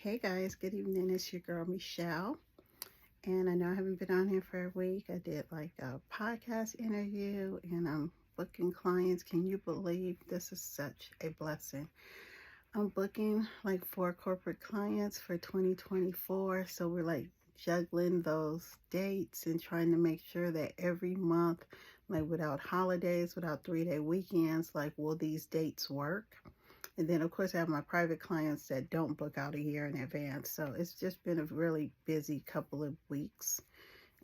Hey guys, good evening. It's your girl Michelle. And I know I haven't been on here for a week. I did like a podcast interview and I'm booking clients. Can you believe this is such a blessing? I'm booking like 4 corporate clients for 2024. So we're like juggling those dates and trying to make sure that every month, like without holidays, without 3-day weekends, like will these dates work? And then, of course, I have my private clients that don't book out a year in advance. So it's just been a really busy couple of weeks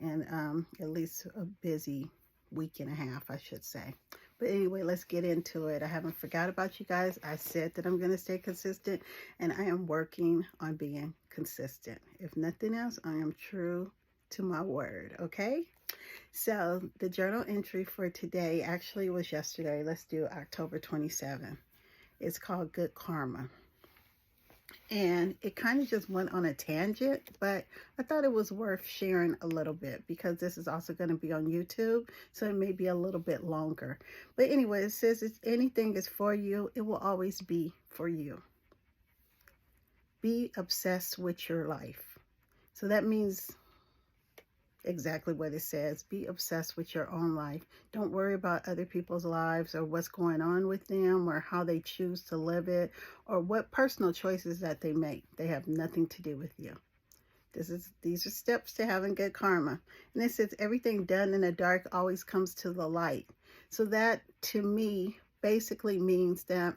and at least a busy week and a half, I should say. But anyway, let's get into it. I haven't forgot about you guys. I said that I'm going to stay consistent and I am working on being consistent. If nothing else, I am true to my word. Okay. So the journal entry for today actually was yesterday. Let's do October 27th. It's called Good Karma. And it kind of just went on a tangent, but I thought it was worth sharing a little bit because this is also going to be on YouTube, so it may be a little bit longer. But anyway, it says if anything is for you, it will always be for you. Be obsessed with your life. So that means exactly what it says. Be obsessed with your own life. Don't worry about other people's lives or what's going on with them or how they choose to live it or what personal choices that they make. They have nothing to do with you. These are steps to having good karma. And it says everything done in the dark always comes to the light. So that to me basically means that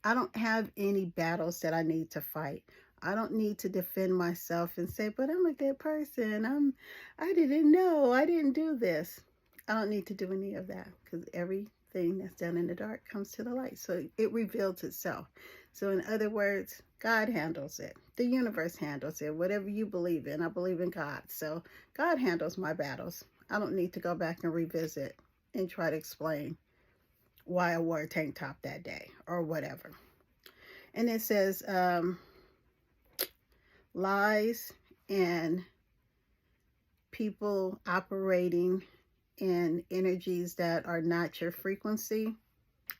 I don't have any battles that I need to fight. I don't need to defend myself and say, but I'm a good person. I didn't know. I didn't do this. I don't need to do any of that because everything that's done in the dark comes to the light. So it reveals itself. So in other words, God handles it. The universe handles it. Whatever you believe in, I believe in God. So God handles my battles. I don't need to go back and revisit and try to explain why I wore a tank top that day or whatever. And it says lies and people operating in energies that are not your frequency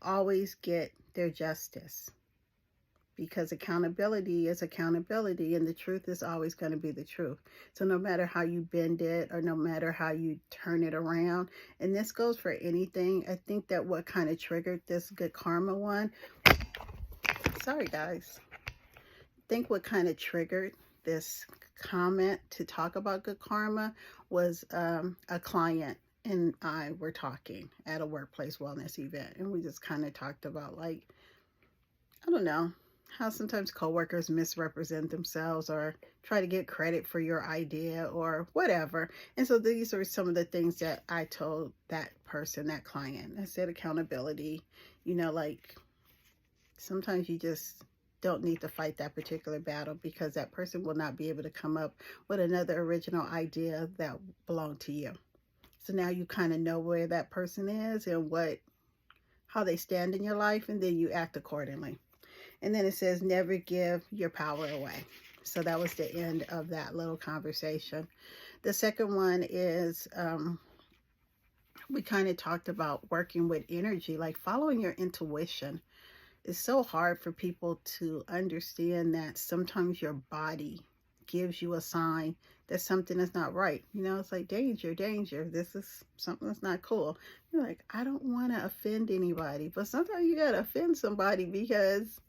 always get their justice because accountability is accountability and the truth is always going to be the truth. So no matter how you bend it or no matter how you turn it around, and this goes for anything, I think that what kind of triggered this good karma one, sorry guys, I think what kind of triggered this comment to talk about good karma was a client and I were talking at a workplace wellness event, and we just kind of talked about, like, I don't know, how sometimes coworkers misrepresent themselves or try to get credit for your idea or whatever. And so these are some of the things that I told that person, that client. I said accountability, like sometimes you just don't need to fight that particular battle because that person will not be able to come up with another original idea that belonged to you. So now you kind of know where that person is and how they stand in your life, and then you act accordingly. And then it says never give your power away. So that was the end of that little conversation. The second one is we kind of talked about working with energy, like following your intuition. It's so hard for people to understand that sometimes your body gives you a sign that something is not right. It's like danger, danger. This is something that's not cool. You're like, I don't want to offend anybody. But sometimes you got to offend somebody because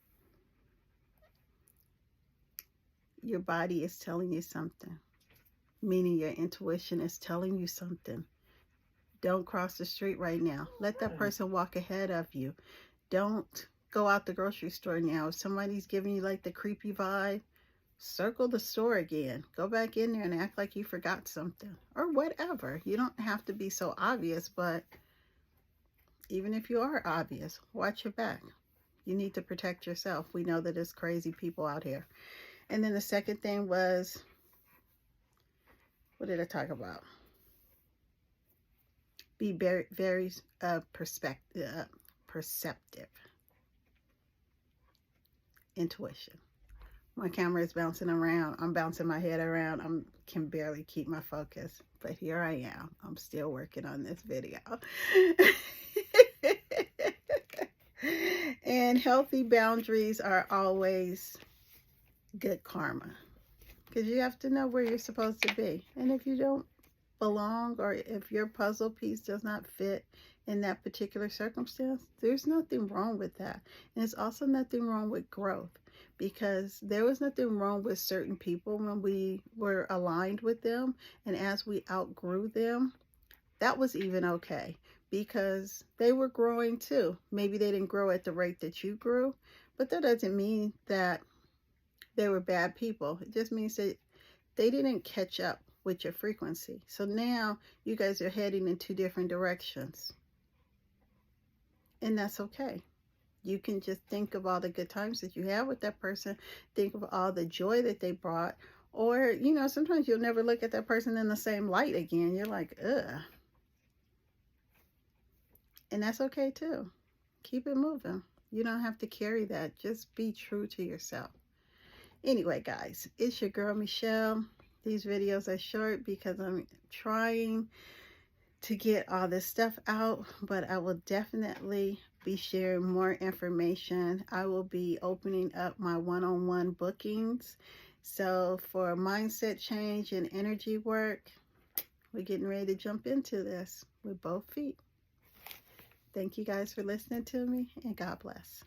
your body is telling you something, meaning your intuition is telling you something. Don't cross the street right now. Let that person walk ahead of you. Don't go out the grocery store now. If somebody's giving you like the creepy vibe, circle the store again. Go back in there and act like you forgot something or whatever. You don't have to be so obvious, but even if you are obvious, watch your back. You need to protect yourself. We know that there's crazy people out here. And then the second thing was, what did I talk about? Be very, very perceptive. Intuition. My camera is bouncing around. I'm bouncing my head around. I can barely keep my focus. But here I am. I'm still working on this video. And healthy boundaries are always good karma. Because you have to know where you're supposed to be. And if you don't belong, or if your puzzle piece does not fit in that particular circumstance, there's nothing wrong with that. And it's also nothing wrong with growth, because there was nothing wrong with certain people when we were aligned with them, and as we outgrew them, that was even okay, because they were growing too. Maybe they didn't grow at the rate that you grew, but that doesn't mean that they were bad people. It just means that they didn't catch up with your frequency. So now you guys are heading in two different directions. And that's okay. You can just think of all the good times that you had with that person. Think of all the joy that they brought. Or, you know, sometimes you'll never look at that person in the same light again. You're like, ugh. And that's okay too. Keep it moving. You don't have to carry that. Just be true to yourself. Anyway, guys, it's your girl, Michelle. These videos are short because I'm trying to get all this stuff out, but I will definitely be sharing more information. I will be opening up my one-on-one bookings. So for mindset change and energy work, we're getting ready to jump into this with both feet. Thank you guys for listening to me, and God bless.